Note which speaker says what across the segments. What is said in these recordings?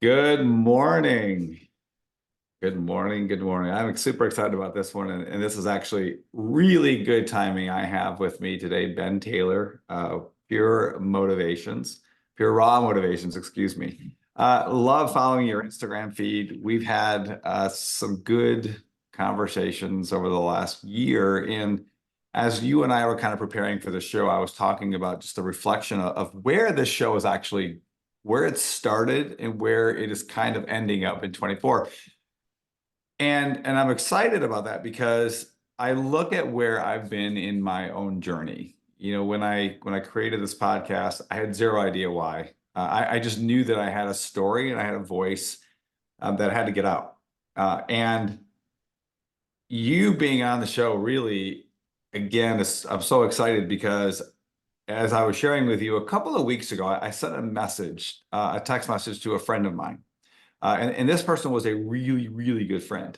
Speaker 1: Good morning. Good morning. Good morning. I'm super excited about this one. And this is actually really good timing I have with me today, Ben Taylor, Pure Motivations, Pure Raw Motivations, excuse me. Love following your Instagram feed. We've had some good conversations over the last year. And as you and I were kind of preparing for the show, I was talking about just a reflection of where this show is actually where it started and where it is kind of ending up in 24. And I'm excited about that because I look at where I've been in my own journey. When I created this podcast, I had zero idea why. I just knew that I had a story and I had a voice that had to get out. And you being on the show really, again, I'm so excited because as I was sharing with you a couple of weeks ago, I sent a message, a text message to a friend of mine. And this person was a really, really good friend.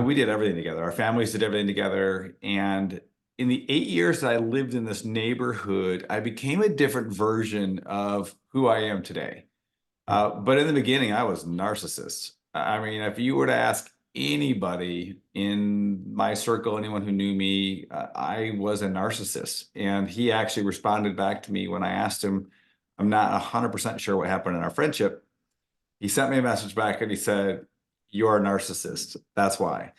Speaker 1: We did everything together. Our families did everything together. And in the 8 years that I lived in this neighborhood, I became a different version of who I am today. But in the beginning, I was narcissist. I mean, if you were to ask anybody in my circle, anyone who knew me, I was a narcissist. And he actually responded back to me when I asked him, I'm not 100% sure what happened in our friendship. He sent me a message back and he said, "You're a narcissist. That's why."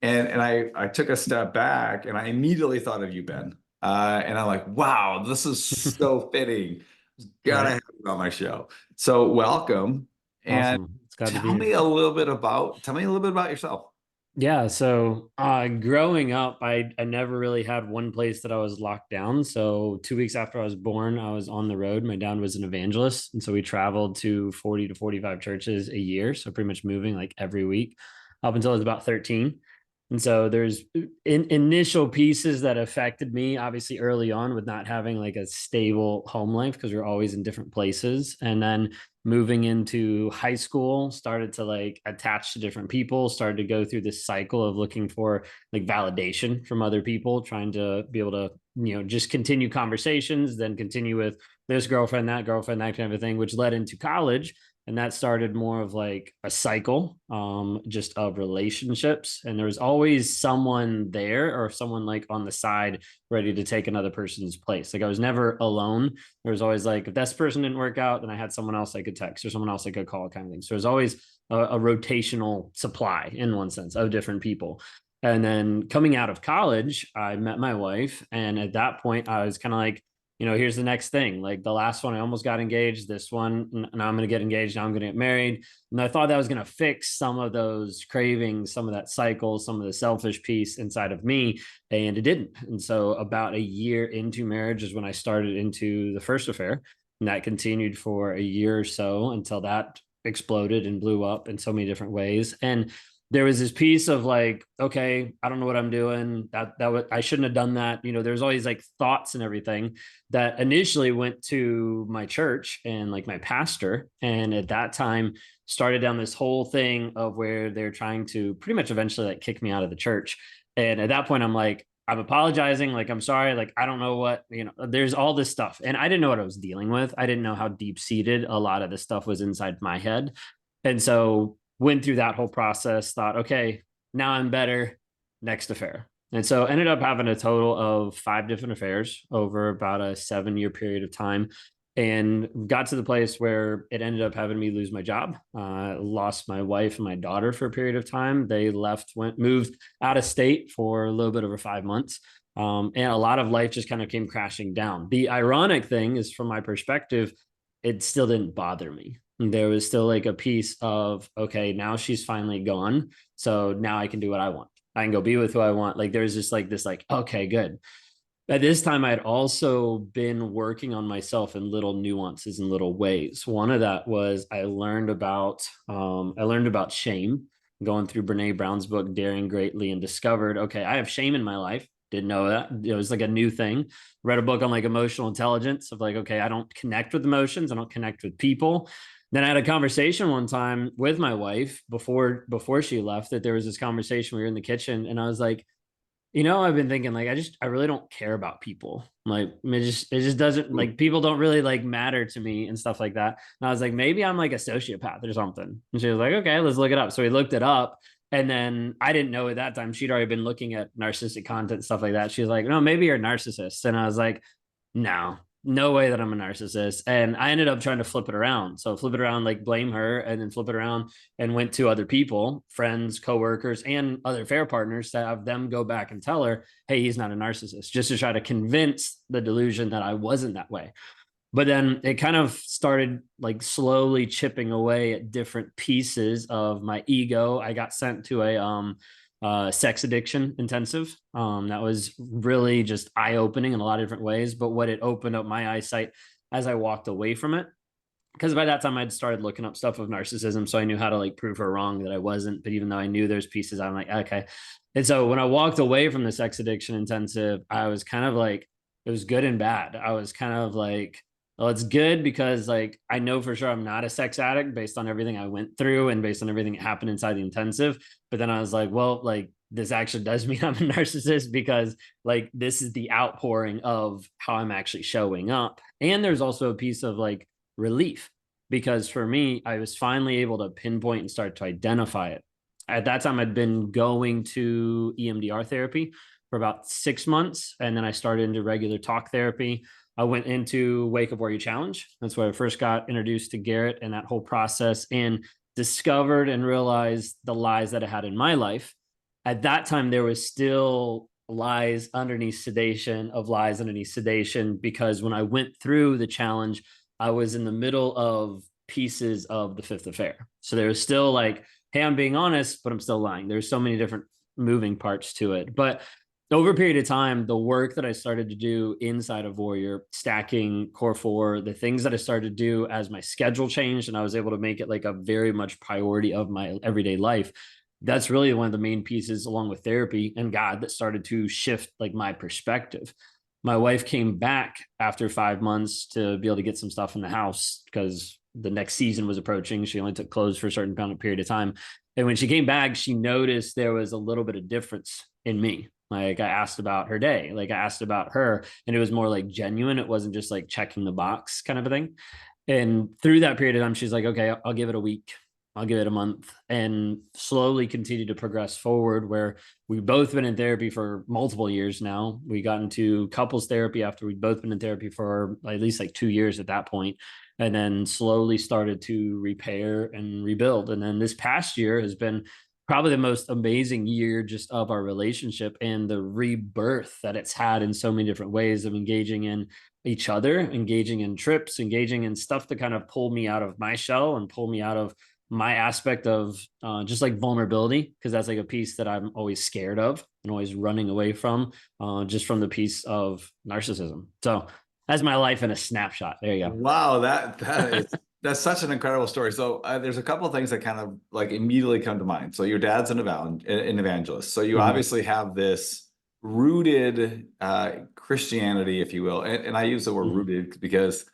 Speaker 1: And I took a step back and I immediately thought of you, Ben. And I'm like, wow, this is so fitting. Gotta
Speaker 2: Right.
Speaker 1: have you on my show. So welcome. And
Speaker 2: Awesome. It's glad to be
Speaker 1: tell
Speaker 2: here.
Speaker 1: me a little bit about yourself.
Speaker 2: Yeah. So growing up, I never really had one place that I was locked down. So 2 weeks after I was born, I was on the road. My dad was an evangelist. And so we traveled to 40 to 45 churches a year. So pretty much moving like every week up until I was about 13. And so there's initial pieces that affected me, obviously early on with not having like a stable home life because we are always in different places. And then moving into high school, started to like attach to different people, started to go through this cycle of looking for like validation from other people, trying to be able to, just continue conversations, then continue with this girlfriend, that kind of thing, which led into college. And that started more of like a cycle, just of relationships. And there was always someone there or someone like on the side ready to take another person's place. Like I was never alone. There was always like, if this person didn't work out, then I had someone else I could text or someone else I could call, kind of thing. So there's always a rotational supply in one sense of different people. And then coming out of college, I met my wife. And at that point, I was kind of like, here's the next thing. Like the last one, I almost got engaged. This one, now I'm going to get engaged. Now I'm going to get married. And I thought that was going to fix some of those cravings, some of that cycle, some of the selfish piece inside of me. And it didn't. And so about a year into marriage is when I started into the first affair. And that continued for a year or so until that exploded and blew up in so many different ways. And there was this piece of like, okay, I don't know what I'm doing. I shouldn't have done that. There's always like thoughts and everything that initially went to my church and like my pastor. And at that time started down this whole thing of where they're trying to pretty much eventually like kick me out of the church. And at that point, I'm like, I'm apologizing. Like, I'm sorry. Like, I don't know what, there's all this stuff. And I didn't know what I was dealing with. I didn't know how deep seated a lot of this stuff was inside my head. And so went through that whole process, thought, okay, now I'm better, next affair. And so ended up having a total of 5 different affairs over about a 7 year period of time, and got to the place where it ended up having me lose my job. Lost my wife and my daughter for a period of time. They moved out of state for a little bit over 5 months. And a lot of life just kind of came crashing down. The ironic thing is, from my perspective, it still didn't bother me. There was still like a piece of, okay, now she's finally gone. So now I can do what I want. I can go be with who I want. Like there's just like this, like, okay, good. At this time, I'd also been working on myself in little nuances and little ways. One of that was I learned about shame, going through Brene Brown's book Daring Greatly, and discovered, okay, I have shame in my life. Didn't know that. It was like a new thing. Read a book on like emotional intelligence of like, okay, I don't connect with emotions. I don't connect with people. Then I had a conversation one time with my wife before she left, that there was this conversation. We were in the kitchen and I was like, I've been thinking like I really don't care about people. Like it just doesn't, like, people don't really like matter to me and stuff like that. And I was like, maybe I'm like a sociopath or something. And she was like, okay, let's look it up. So we looked it up. And then I didn't know at that time, she'd already been looking at narcissistic content, stuff like that. She was like, no, maybe you're a narcissist. And I was like, no way that I'm a narcissist. And I ended up trying to flip it around. So flip it around, like blame her, and then flip it around and went to other people, friends, coworkers, and other fair partners to have them go back and tell her, hey, he's not a narcissist, just to try to convince the delusion that I wasn't that way. But then it kind of started like slowly chipping away at different pieces of my ego. I got sent to a sex addiction intensive. That was really just eye opening in a lot of different ways. But what it opened up my eyesight as I walked away from it, because by that time I'd started looking up stuff of narcissism, so I knew how to like prove her wrong that I wasn't. But even though I knew there's pieces, I'm like, okay. And so when I walked away from the sex addiction intensive, I was kind of like, it was good and bad. I was kind of like, well, it's good because like I know for sure I'm not a sex addict based on everything I went through and based on everything that happened inside the intensive. But then I was like, well, like this actually does mean I'm a narcissist, because like this is the outpouring of how I'm actually showing up. And there's also a piece of like relief, because for me, I was finally able to pinpoint and start to identify it. At that time, I'd been going to EMDR therapy for about 6 months, and then I started into regular talk therapy. I went into Wake Up Warrior Challenge. That's where I first got introduced to Garrett and that whole process, and discovered and realized the lies that I had in my life. At that time, there was still lies underneath sedation of lies underneath sedation, because when I went through the challenge, I was in the middle of pieces of the fifth affair. So there was still like, hey, I'm being honest, but I'm still lying. There's so many different moving parts to it. But over a period of time, the work that I started to do inside of Warrior, stacking core four, the things that I started to do as my schedule changed and I was able to make it like a very much priority of my everyday life. That's really one of the main pieces, along with therapy and God, that started to shift like my perspective. My wife came back after 5 months to be able to get some stuff in the house because the next season was approaching. She only took clothes for a certain period of time. And when she came back, she noticed there was a little bit of difference in me. Like I asked about her day, like I asked about her, and it was more like genuine. It wasn't just like checking the box kind of a thing. And through that period of time, she's like, okay, I'll give it a week. I'll give it a month, and slowly continue to progress forward, where we've both been in therapy for multiple years now. We got into couples therapy after we'd both been in therapy for at least like 2 years at that point, and then slowly started to repair and rebuild. And then this past year has been probably the most amazing year just of our relationship and the rebirth that it's had in so many different ways of engaging in each other, engaging in trips, engaging in stuff to kind of pull me out of my shell and pull me out of my aspect of just like vulnerability, because that's like a piece that I'm always scared of and always running away from, just from the piece of narcissism. So that's my life in a snapshot. There you go.
Speaker 1: Wow, that's such an incredible story. So there's a couple of things that kind of like immediately come to mind. So your dad's an evangelist. So you obviously have this rooted Christianity, if you will. And I use the word rooted because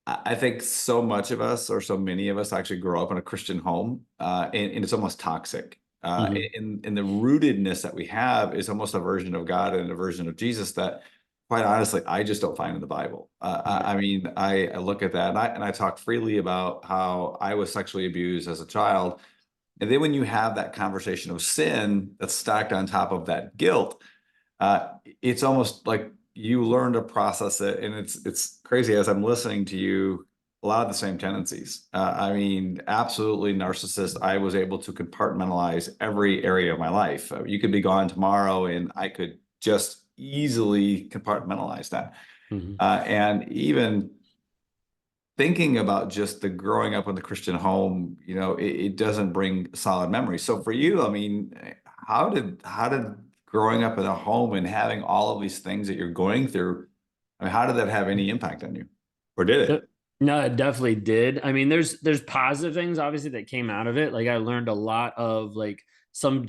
Speaker 1: I think so much of us, or so many of us, actually grow up in a Christian home, and it's almost toxic. And the rootedness that we have is almost a version of God and a version of Jesus that, quite honestly, I just don't find in the Bible. I mean, I look at that and I talk freely about how I was sexually abused as a child. And then when you have that conversation of sin that's stacked on top of that guilt, it's almost like you learn to process it. And it's crazy as I'm listening to you, a lot of the same tendencies. I mean, absolutely narcissist. I was able to compartmentalize every area of my life. You could be gone tomorrow and I could just easily compartmentalize that. And even thinking about just the growing up in the Christian home, it doesn't bring solid memories. So for you, I mean, how did growing up in a home and having all of these things that you're going through, I mean, how did that have any impact on you? Or did it?
Speaker 2: No, it definitely did. I mean, there's positive things obviously that came out of it. Like I learned a lot of like some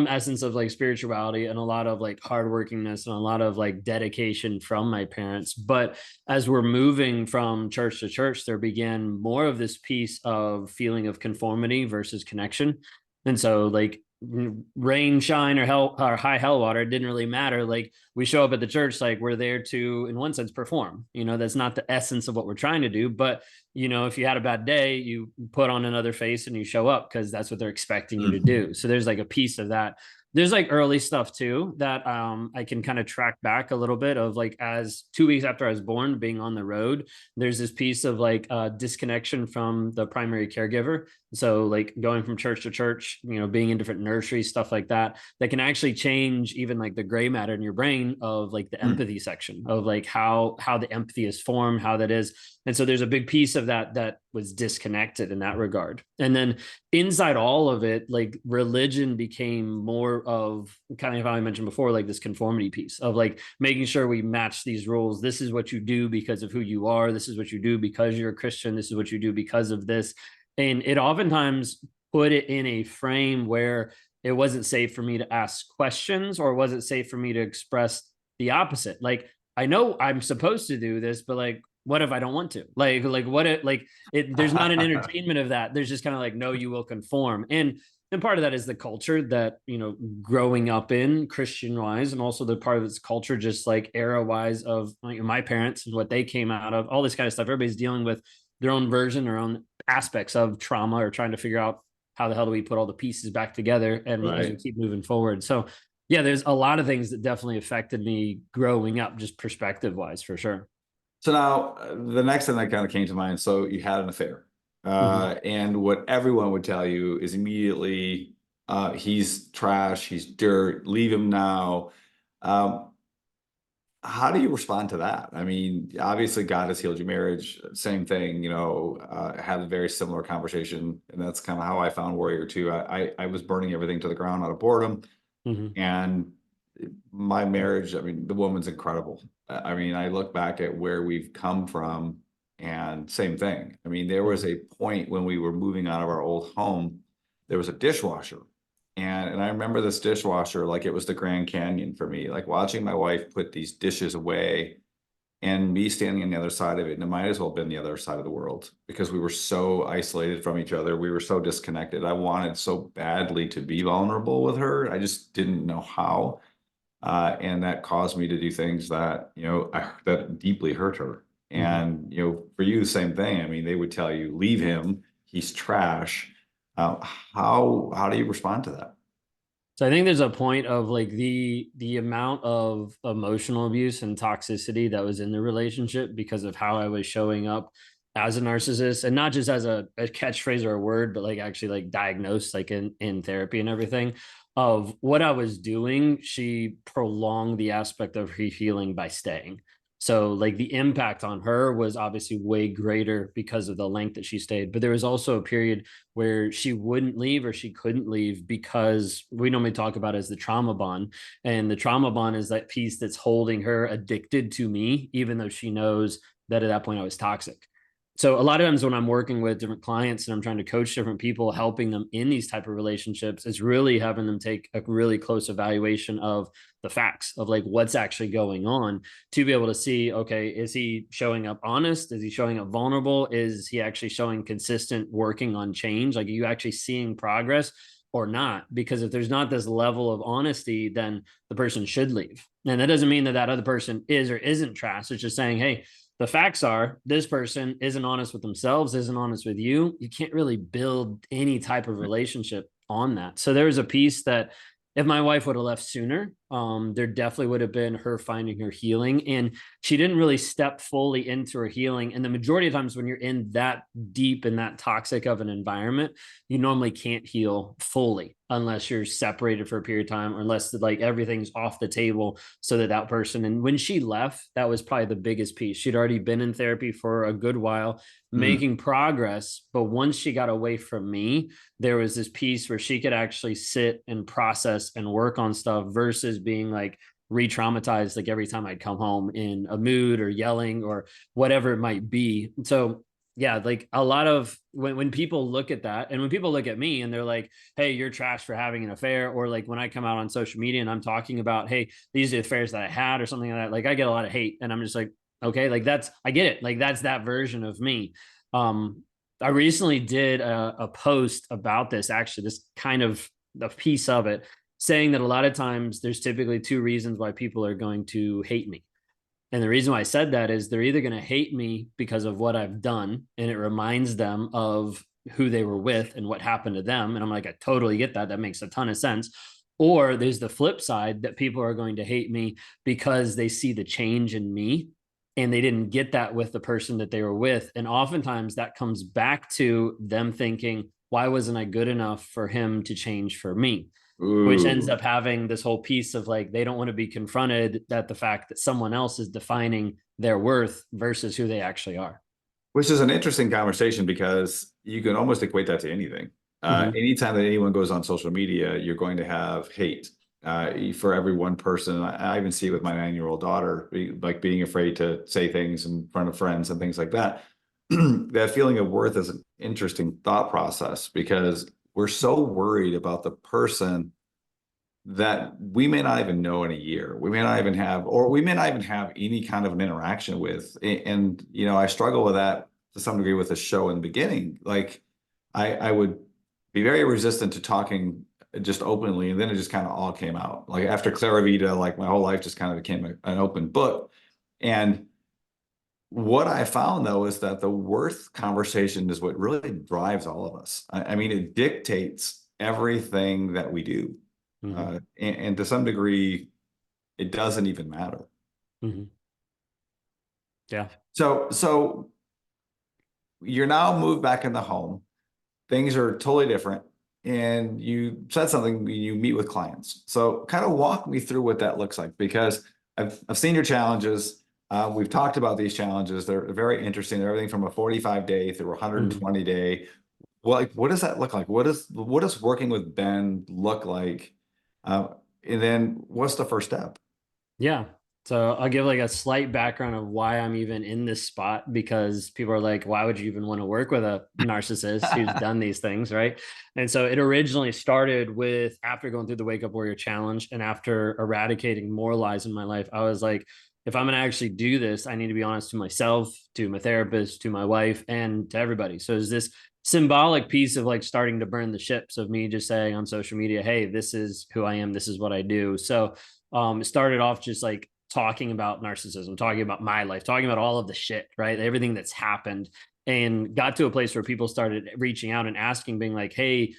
Speaker 2: essence of like spirituality and a lot of like hardworkingness and a lot of like dedication from my parents. But as we're moving from church to church, there began more of this piece of feeling of conformity versus connection. And so like rain, shine, or hell or high hell water, it didn't really matter. Like we show up at the church, like we're there to, in one sense, perform. That's not the essence of what we're trying to do. But if you had a bad day, you put on another face and you show up because that's what they're expecting you to do. So there's like a piece of that. There's like early stuff too that I can kind of track back a little bit of, like, as 2 weeks after I was born, being on the road, there's this piece of like disconnection from the primary caregiver. So like going from church to church, being in different nurseries, stuff like that, that can actually change even like the gray matter in your brain of like the empathy section of like how the empathy is formed, how that is. And so there's a big piece of that was disconnected in that regard. And then inside all of it, like religion became more of kind of how I mentioned before, like this conformity piece of like making sure we match these rules. This is what you do because of who you are. This is what you do because you're a Christian. This is what you do because of this. And it oftentimes put it in a frame where it wasn't safe for me to ask questions, or was it safe for me to express the opposite? Like, I know I'm supposed to do this, but like, what if I don't want to? Like what it like it there's not an entertainment of that. There's just kind of like, no, you will conform. And part of that is the culture that, growing up in Christian wise, and also the part of this culture, just like era wise of like my parents and what they came out of, all this kind of stuff. Everybody's dealing with their own version, their own aspects of trauma, or trying to figure out how the hell do we put all the pieces back together and as we keep moving forward. So yeah, there's a lot of things that definitely affected me growing up, just perspective wise, for sure.
Speaker 1: So now the next thing that kind of came to mind, so you had an affair. And what everyone would tell you is immediately, he's trash, he's dirt, leave him now. How do you respond to that? I mean, obviously God has healed your marriage. Same thing, had a very similar conversation. And that's kind of how I found Warrior too. I was burning everything to the ground out of boredom. And my marriage, I mean, the woman's incredible. I mean, I look back at where we've come from, and same thing. I mean, there was a point when we were moving out of our old home, there was a dishwasher. And I remember this dishwasher like it was the Grand Canyon for me, like watching my wife put these dishes away and me standing on the other side of it. And it might as well have been the other side of the world because we were so isolated from each other. We were so disconnected. I wanted so badly to be vulnerable with her. I just didn't know how. And that caused me to do things that, that deeply hurt her. And, for you, the same thing. I mean, they would tell you, leave him, he's trash. How do you respond to that?
Speaker 2: So I think there's a point of like the amount of emotional abuse and toxicity that was in the relationship because of how I was showing up as a narcissist, and not just as a catchphrase or a word, but like actually like diagnosed like in therapy and everything, of what I was doing. She prolonged the aspect of her healing by staying. So like the impact on her was obviously way greater because of the length that she stayed. But there was also a period where she wouldn't leave, or she couldn't leave, because we normally talk about it as the trauma bond. And the trauma bond is that piece that's holding her addicted to me, even though she knows that at that point I was toxic. So a lot of times when I'm working with different clients and I'm trying to coach different people, helping them in these type of relationships, it's really having them take a really close evaluation of the facts of like what's actually going on, to be able to see, okay, is he showing up honest? Is he showing up vulnerable? Is he actually showing consistent working on change? Like, are you actually seeing progress or not? Because if there's not this level of honesty, then the person should leave. And that doesn't mean that that other person is or isn't trash. It's just saying, hey, the facts are this person isn't honest with themselves, isn't honest with you. You can't really build any type of relationship on that. So there was a piece that if my wife would have left sooner, there definitely would have been her finding her healing. And she didn't really step fully into her healing. And the majority of times when you're in that deep and that toxic of an environment, you normally can't heal fully unless you're separated for a period of time, or unless like everything's off the table, so that that person. And when she left, that was probably the biggest piece. She'd already been in therapy for a good while, making progress. But once she got away from me, there was this piece where she could actually sit and process and work on stuff, versus being like re-traumatized like every time I'd come home in a mood or yelling or whatever it might be. So yeah, like a lot of when people look at that, and when people look at me and they're like, hey, you're trash for having an affair, or like when I come out on social media and I'm talking about, hey, these are the affairs that I had or something like that, like I get a lot of hate, and I'm just like, okay, like I get it, like that's that version of me. I recently did a post about this, actually, this kind of a piece of it, saying that a lot of times there's typically two reasons why people are going to hate me. And the reason why I said that is they're either going to hate me because of what I've done, and it reminds them of who they were with and what happened to them. And I'm like, I totally get that. That makes a ton of sense. Or there's the flip side that people are going to hate me because they see the change in me and they didn't get that with the person that they were with. And oftentimes that comes back to them thinking, why wasn't I good enough for him to change for me? Which ends
Speaker 1: Ooh.
Speaker 2: up having this whole piece of like, they don't want to be confronted that the fact that someone else is defining their worth versus who they actually are.
Speaker 1: Which is an interesting conversation because you can almost equate that to anything.
Speaker 2: Mm-hmm.
Speaker 1: Anytime that anyone goes on social media, you're going to have hate for every one person. I even see it with my 9-year-old daughter, like being afraid to say things in front of friends and things like that. That feeling of worth is an interesting thought process because we're so worried about the person that we may not even know in a year. We may not even have, or we may not even have any kind of an interaction with. And, you know, I struggle with that to some degree with the show in the beginning. Like I would be very resistant to talking just openly. And then it just kind of all came out. Like after Clara Vida, like my whole life just kind of became an open book. And what I found though is that the worth conversation is what really drives all of us. I mean, it dictates everything that we do.
Speaker 2: Mm-hmm.
Speaker 1: And to some degree, it doesn't even matter.
Speaker 2: Mm-hmm. Yeah.
Speaker 1: So you're now moved back in the home. Things are totally different. And you said something, you meet with clients. So kind of walk me through what that looks like, because I've seen your challenges. We've talked about these challenges. They're very interesting. They're everything from a 45-day through
Speaker 2: Mm-hmm.
Speaker 1: 120-day. Well, like, what does that look like? What does working with Ben look like? Uh, and then what's the first step?
Speaker 2: Yeah. So I'll give like a slight background of why I'm even in this spot, because people are like, why would you even want to work with a narcissist who's done these things? Right. And so it originally started with after going through the Wake Up Warrior Challenge and after eradicating more lies in my life, I was like, if I'm going to actually do this, I need to be honest to myself, to my therapist, to my wife, and to everybody. So is this symbolic piece of like starting to burn the ships of me just saying on social media, hey, this is who I am, this is what I do. So it started off just like talking about narcissism, talking about my life, talking about all of the shit, right? Everything that's happened, and got to a place where people started reaching out and asking, being like, hey,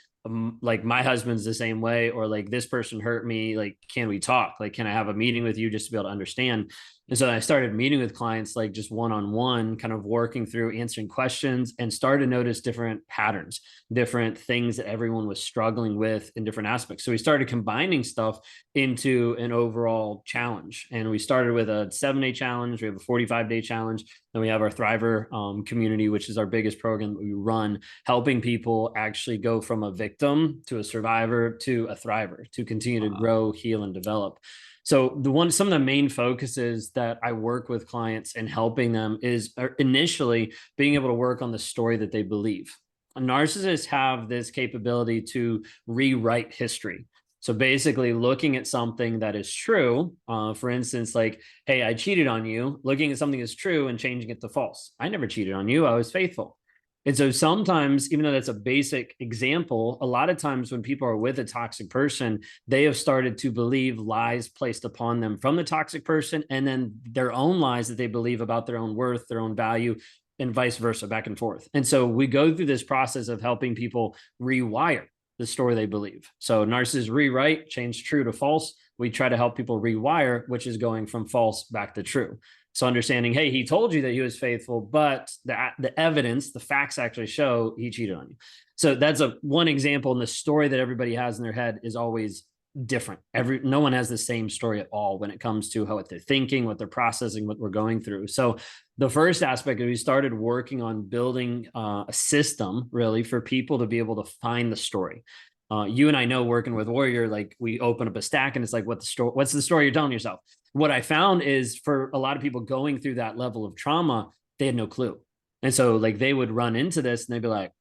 Speaker 2: like my husband's the same way, or like this person hurt me. Like, can we talk? Like, can I have a meeting with you just to be able to understand? And so I started meeting with clients, like just one on one, kind of working through answering questions, and started to notice different patterns, different things that everyone was struggling with in different aspects. So we started combining stuff into an overall challenge. And we started with a 7-day challenge. We have a 45-day challenge. Then we have our Thriver community, which is our biggest program that we run, helping people actually go from a victim to a survivor to a thriver, to continue to grow, heal, and develop. So some of the main focuses that I work with clients and helping them is initially being able to work on the story that they believe. Narcissists have this capability to rewrite history. So basically, looking at something that is true, for instance, like, hey, I cheated on you, looking at something as true and changing it to false. I never cheated on you. I was faithful. And so sometimes, even though that's a basic example, a lot of times when people are with a toxic person, they have started to believe lies placed upon them from the toxic person, and then their own lies that they believe about their own worth, their own value, and vice versa, back and forth. And so we go through this process of helping people rewire the story they believe. So narcissists rewrite, change true to false. We try to help people rewire, which is going from false back to true. So understanding, hey, he told you that he was faithful, but the evidence, the facts actually show he cheated on you. So that's one example. And the story that everybody has in their head is always different. No one has the same story at all when it comes to what they're thinking, what they're processing, what we're going through. So the first aspect is we started working on building a system really for people to be able to find the story. You and I know, working with Warrior, like we open up a stack and it's like, what's the story you're telling yourself? What I found is for a lot of people going through that level of trauma, they had no clue. And so like they would run into this and they'd be like,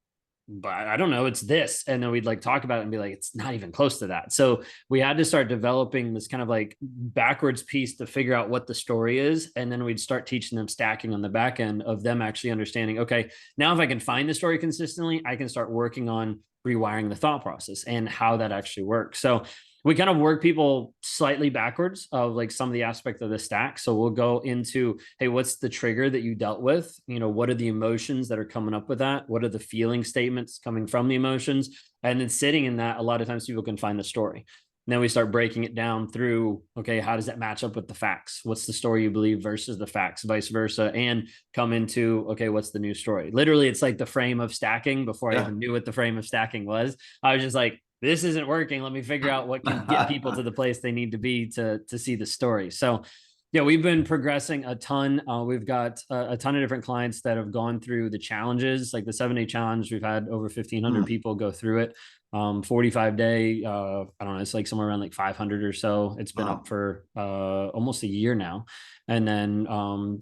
Speaker 2: but I don't know, it's this. And then we'd like talk about it and be like, it's not even close to that. So we had to start developing this kind of like backwards piece to figure out what the story is. And then we'd start teaching them stacking on the back end of them actually understanding, okay, now if I can find the story consistently, I can start working on rewiring the thought process and how that actually works. So we kind of work people slightly backwards of like some of the aspects of the stack. So we'll go into, hey, what's the trigger that you dealt with? You know, what are the emotions that are coming up with that? What are the feeling statements coming from the emotions? And then sitting in that, a lot of times people can find the story. And then we start breaking it down through, okay, how does that match up with the facts? What's the story you believe versus the facts, vice versa, and come into, okay, what's the new story? Literally, it's like the frame of stacking. Before I even knew what the frame of stacking was, I was just like, this isn't working. Let me figure out what can get people to the place they need to be to see the story. So yeah, we've been progressing a ton. We've got a ton of different clients that have gone through the challenges, like the 7-day challenge. We've had over 1,500 people go through it. 45-day, I don't know, it's like somewhere around like 500 or so. It's been up for almost a year now. And then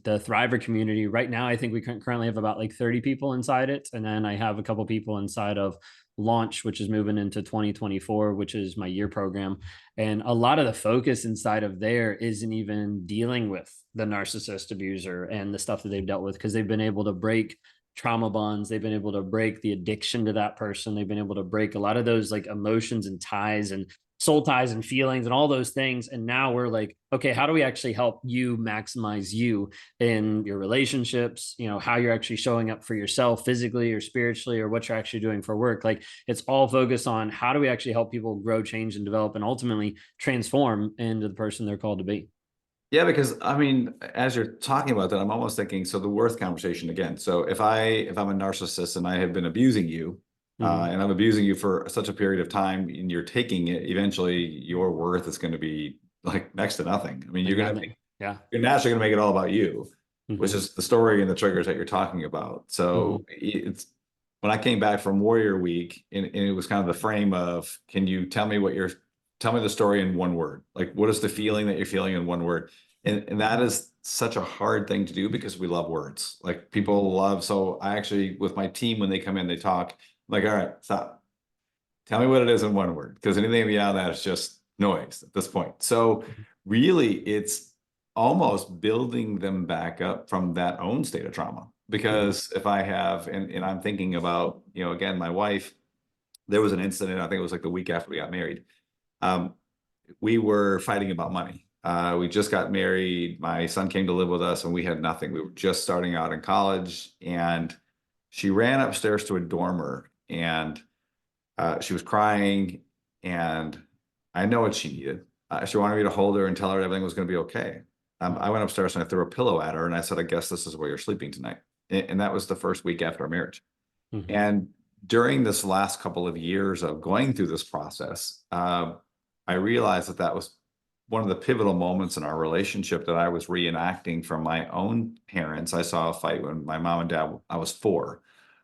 Speaker 2: the Thriver community right now, I think we currently have about like 30 people inside it. And then I have a couple people inside of Launch, which is moving into 2024, which is my year program. And a lot of the focus inside of there isn't even dealing with the narcissist abuser and the stuff that they've dealt with, because they've been able to break trauma bonds. They've been able to break the addiction to that person. They've been able to break a lot of those like emotions and ties and soul ties and feelings and all those things. And now we're like, okay, how do we actually help you maximize you in your relationships, you know, how you're actually showing up for yourself physically or spiritually, or what you're actually doing for work. Like it's all focused on how do we actually help people grow, change, and develop, and ultimately transform into the person they're called to be.
Speaker 1: Yeah, because I mean, as you're talking about that, I'm almost thinking, so the worth conversation again. So if I'm a narcissist and I have been abusing you,
Speaker 2: Mm-hmm.
Speaker 1: and I'm abusing you for such a period of time, and you're taking it, eventually your worth is going to be like next to nothing. I mean,
Speaker 2: Like nothing. Yeah.
Speaker 1: you're naturally going to make it all about you, which
Speaker 2: Mm-hmm.
Speaker 1: is the story and the triggers that you're talking about.
Speaker 2: Mm-hmm.
Speaker 1: So it's when I came back from Warrior Week, and it was kind of the frame of, can you tell me the story in one word? Like, what is the feeling that you're feeling in one word? And that is such a hard thing to do because we love words. Like people love, so I actually, with my team, when they come in, they talk, I'm like, all right, stop. Tell me what it is in one word, because anything beyond that is just noise at this point. So really, it's almost building them back up from that own state of trauma.
Speaker 2: Mm-hmm.
Speaker 1: Because if I have, and I'm thinking about, again, my wife, there was an incident, I think it was like the week after we got married. Um, we were fighting about money. We just got married. My son came to live with us, and we had nothing. We were just starting out in college, and she ran upstairs to a dormer, and she was crying, and I know what she needed. She wanted me to hold her and tell her everything was going to be okay. I went upstairs and I threw a pillow at her, and I said, "I guess this is where you're sleeping tonight." And that was the first week after our marriage.
Speaker 2: Mm-hmm.
Speaker 1: And during this last couple of years of going through this process, I realized that that was one of the pivotal moments in our relationship that I was reenacting from my own parents. I saw a fight when my mom and dad, I was 4.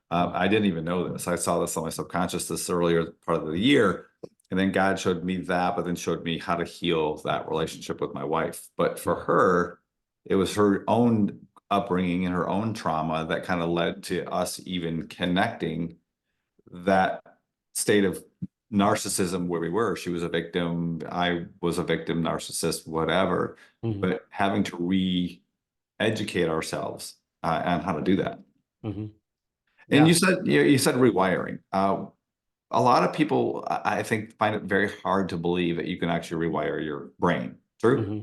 Speaker 1: I didn't even know this. I saw this on my subconscious this earlier part of the year. And then God showed me that, but then showed me how to heal that relationship with my wife. But for her, it was her own upbringing and her own trauma that kind of led to us even connecting that state of narcissism where we were. She was a victim, I was a victim, narcissist, whatever,
Speaker 2: Mm-hmm.
Speaker 1: but having to re-educate ourselves on how to do that.
Speaker 2: Mm-hmm.
Speaker 1: And
Speaker 2: Yeah.
Speaker 1: you said rewiring. A lot of people, I think, find it very hard to believe that you can actually rewire your brain. True?
Speaker 2: Mm-hmm.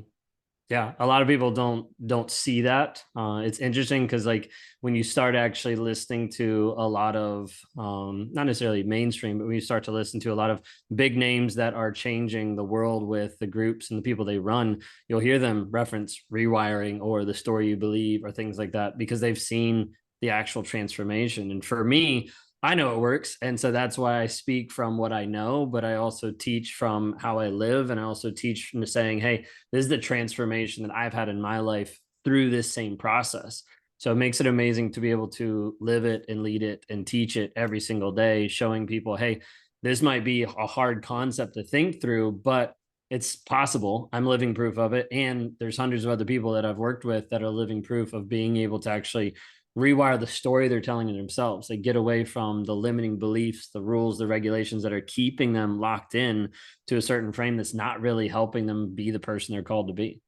Speaker 2: Yeah, a lot of people don't see that. It's interesting because like when you start actually listening to a lot of not necessarily mainstream, but when you start to listen to a lot of big names that are changing the world with the groups and the people they run, you'll hear them reference rewiring or the story you believe or things like that because they've seen the actual transformation. And for me, I know it works. And so that's why I speak from what I know, but I also teach from how I live. And I also teach from saying, hey, this is the transformation that I've had in my life through this same process. So it makes it amazing to be able to live it and lead it and teach it every single day, showing people, hey, this might be a hard concept to think through, but it's possible. I'm living proof of it. And there's hundreds of other people that I've worked with that are living proof of being able to actually rewire the story they're telling to themselves. They get away from the limiting beliefs, the rules, the regulations that are keeping them locked in to a certain frame that's not really helping them be the person they're called to be.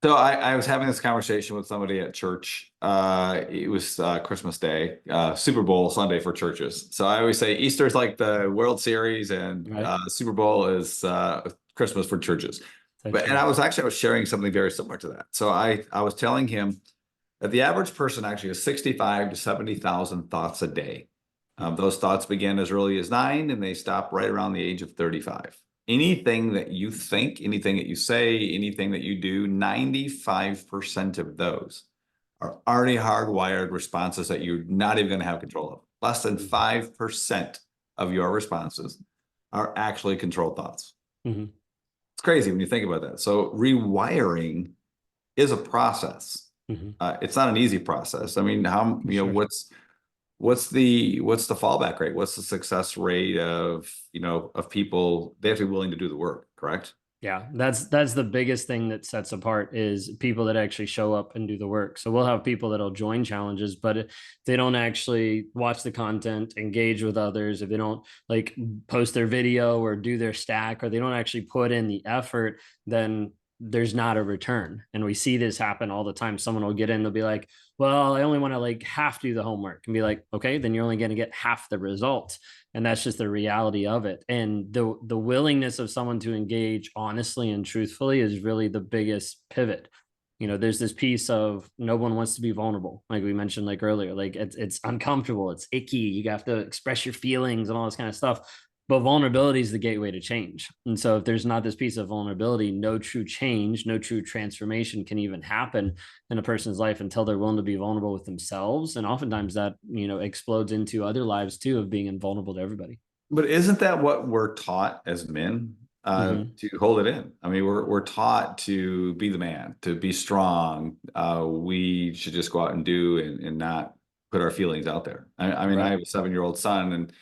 Speaker 1: So I was having this conversation with somebody at church. It was Christmas Day, Super Bowl Sunday for churches. So I always say Easter is like the World Series, and
Speaker 2: Right.
Speaker 1: Super Bowl is Christmas for churches.
Speaker 2: So
Speaker 1: But and
Speaker 2: true.
Speaker 1: I was sharing something very similar to that. So I was telling him that the average person actually has 65 to 70,000 thoughts a day. Those thoughts begin as early as 9 and they stop right around the age of 35. Anything that you think, anything that you say, anything that you do, 95% of those are already hardwired responses that you're not even going to have control of. Less than 5% of your responses are actually controlled thoughts.
Speaker 2: Mm-hmm.
Speaker 1: It's crazy when you think about that. So rewiring is a process.
Speaker 2: Mm-hmm.
Speaker 1: It's not an easy process. I mean,
Speaker 2: Sure.
Speaker 1: what's the fallback rate? What's the success rate of, of people? They have to be willing to do the work, correct?
Speaker 2: Yeah, that's the biggest thing that sets apart is people that actually show up and do the work. So we'll have people that'll join challenges, but if they don't actually watch the content, engage with others, if they don't like post their video or do their stack, or they don't actually put in the effort, then there's not a return. And we see this happen all the time. Someone will get in, they'll be like, well, I only want to like half do the homework, and be like, okay, then you're only going to get half the result. And that's just the reality of it. And the willingness of someone to engage honestly and truthfully is really the biggest pivot. There's this piece of no one wants to be vulnerable, like we mentioned like earlier. Like it's uncomfortable, it's icky, you have to express your feelings and all this kind of stuff. But vulnerability is the gateway to change. And so if there's not this piece of vulnerability, no true change, no true transformation can even happen in a person's life until they're willing to be vulnerable with themselves. And oftentimes that, explodes into other lives too, of being invulnerable to everybody.
Speaker 1: But isn't that what we're taught as men?
Speaker 2: Mm-hmm.
Speaker 1: To hold it in. I mean, we're taught to be the man, to be strong. We should just go out and do and not put our feelings out there. I mean, I
Speaker 2: Right.
Speaker 1: have a 7-year-old son, and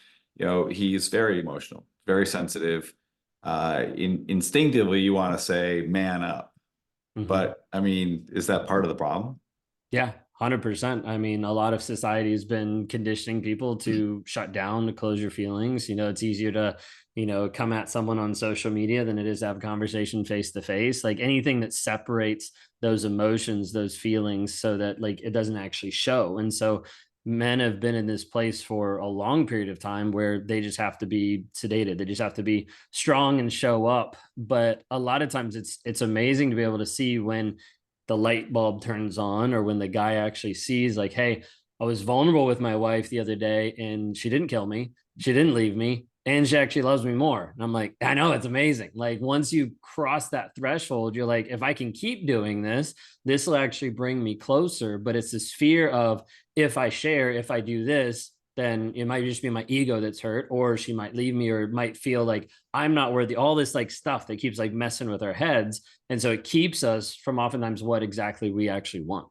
Speaker 1: he's very emotional, very sensitive. Instinctively, you want to say, "Man up,"
Speaker 2: Mm-hmm.
Speaker 1: but I mean, is that part of the problem?
Speaker 2: Yeah, 100%. I mean, a lot of society has been conditioning people to shut down, to close your feelings. It's easier to, come at someone on social media than it is to have a conversation face to face. Like anything that separates those emotions, those feelings, so that like it doesn't actually show. And so men have been in this place for a long period of time where they just have to be sedated. They just have to be strong and show up. But a lot of times it's amazing to be able to see when the light bulb turns on, or when the guy actually sees like, hey, I was vulnerable with my wife the other day and she didn't kill me, she didn't leave me, and she actually loves me more. And I'm like, I know, it's amazing. Like once you cross that threshold, you're like, if I can keep doing this, this will actually bring me closer. But it's this fear of, if I share, if I do this, then it might just be my ego that's hurt, or she might leave me, or it might feel like I'm not worthy, all this like stuff that keeps like messing with our heads. And so it keeps us from oftentimes what exactly we actually want.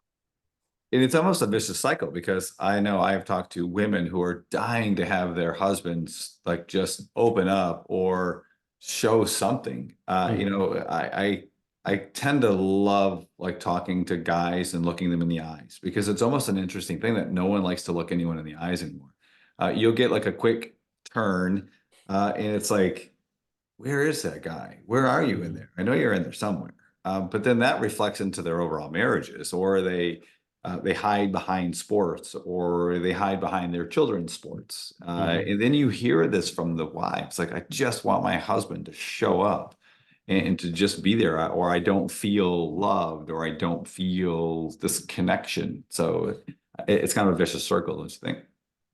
Speaker 1: And it's almost a vicious cycle, because I know I have talked to women who are dying to have their husbands like just open up or show something.
Speaker 2: Mm-hmm.
Speaker 1: I tend to love like talking to guys and looking them in the eyes, because it's almost an interesting thing that no one likes to look anyone in the eyes anymore. You'll get like a quick turn, and it's like, where is that guy? Where are you in
Speaker 2: Mm-hmm.
Speaker 1: there? I know you're in there somewhere. But then that reflects into their overall marriages, or they hide behind sports, or they hide behind their children's sports.
Speaker 2: Mm-hmm.
Speaker 1: And then you hear this from the wives, like, I just want my husband to show up and to just be there, or I don't feel loved, or I don't feel this connection. So it's kind of a vicious circle, don't you think?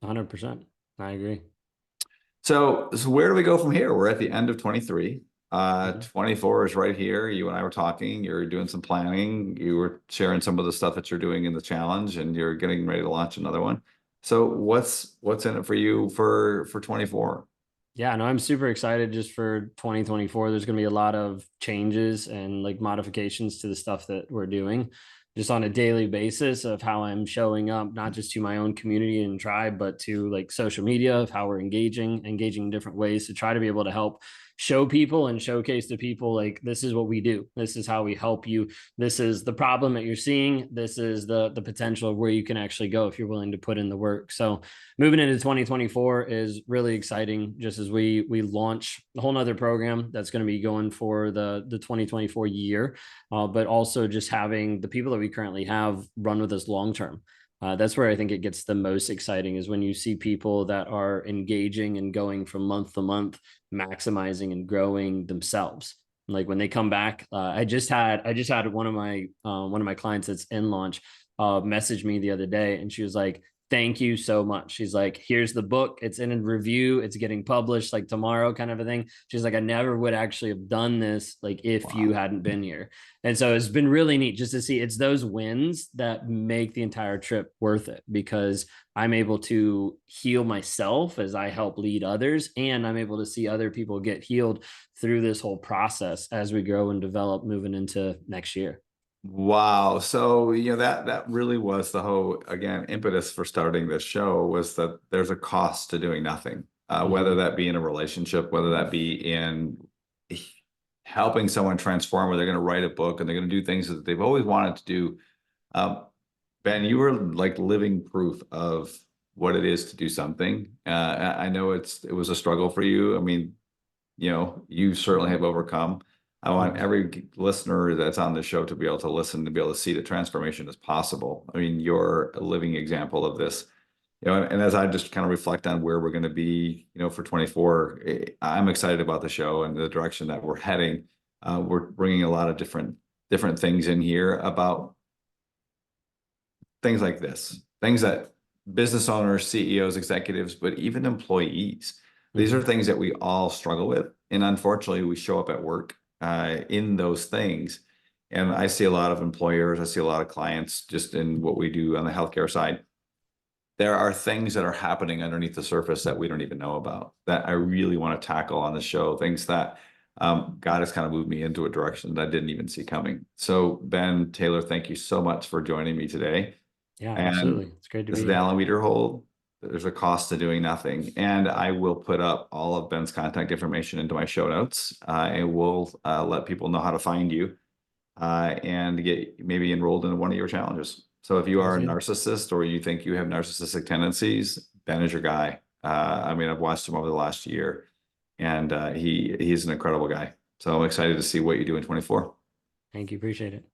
Speaker 2: 100%. I agree.
Speaker 1: So where do we go from here? We're at the end of 23.
Speaker 2: Mm-hmm.
Speaker 1: 24 is right here. You and I were talking, you're doing some planning, you were sharing some of the stuff that you're doing in the challenge, and you're getting ready to launch another one. So what's in it for you for 24?
Speaker 2: Yeah, no, I'm super excited just for 2024. There's going to be a lot of changes and like modifications to the stuff that we're doing just on a daily basis, of how I'm showing up, not just to my own community and tribe, but to like social media, of how we're engaging in different ways to try to be able to help show people and showcase to people like, this is what we do. This is how we help you. This is the problem that you're seeing. This is the potential of where you can actually go if you're willing to put in the work. So moving into 2024 is really exciting, just as we launch a whole nother program that's going to be going for the 2024 year, but also just having the people that we currently have run with us long term. That's where I think it gets the most exciting, is when you see people that are engaging and going from month to month, maximizing and growing themselves. Like when they come back, I just had one of my clients that's in launch message me the other day, and she was like, thank you so much. She's like, here's the book. It's in a review. It's getting published like tomorrow, kind of a thing. She's like, I never would actually have done this like if you hadn't been here. And so it's been really neat just to see. It's those wins that make the entire trip worth it, because I'm able to heal myself as I help lead others. And I'm able to see other people get healed through this whole process as we grow and develop moving into next year.
Speaker 1: Wow. So, that really was the whole, again, impetus for starting this show, was that there's a cost to doing nothing, whether that be in a relationship, whether that be in helping someone transform, where they're going to write a book and they're going to do things that they've always wanted to do. Ben, you were like living proof of what it is to do something. I know it was a struggle for you. I mean, you certainly have overcome. I want every listener that's on the show to be able to listen, to be able to see that transformation is possible. I mean, you're a living example of this. And as I just kind of reflect on where we're going to be, for 24, I'm excited about the show and the direction that we're heading. We're bringing a lot of different things in here about things like this, things that business owners, CEOs, executives, but even employees, these are things that we all struggle with. And unfortunately, we show up at work in those things. And I see a lot of employers, I see a lot of clients just in what we do on the healthcare side. There are things that are happening underneath the surface that we don't even know about, that I really want to tackle on the show, things that God has kind of moved me into a direction that I didn't even see coming. So Ben Taylor, thank you so much for joining me today.
Speaker 2: Yeah,
Speaker 1: And
Speaker 2: absolutely. It's great to
Speaker 1: this
Speaker 2: be
Speaker 1: is
Speaker 2: here.
Speaker 1: Alan Wiederhold. There's a cost to doing nothing. And I will put up all of Ben's contact information into my show notes. And we'll let people know how to find you and get maybe enrolled in one of your challenges. So if you are a narcissist, or you think you have narcissistic tendencies, Ben is your guy. I mean, I've watched him over the last year, and he's an incredible guy. So I'm excited to see what you do in 24.
Speaker 2: Thank you. Appreciate it.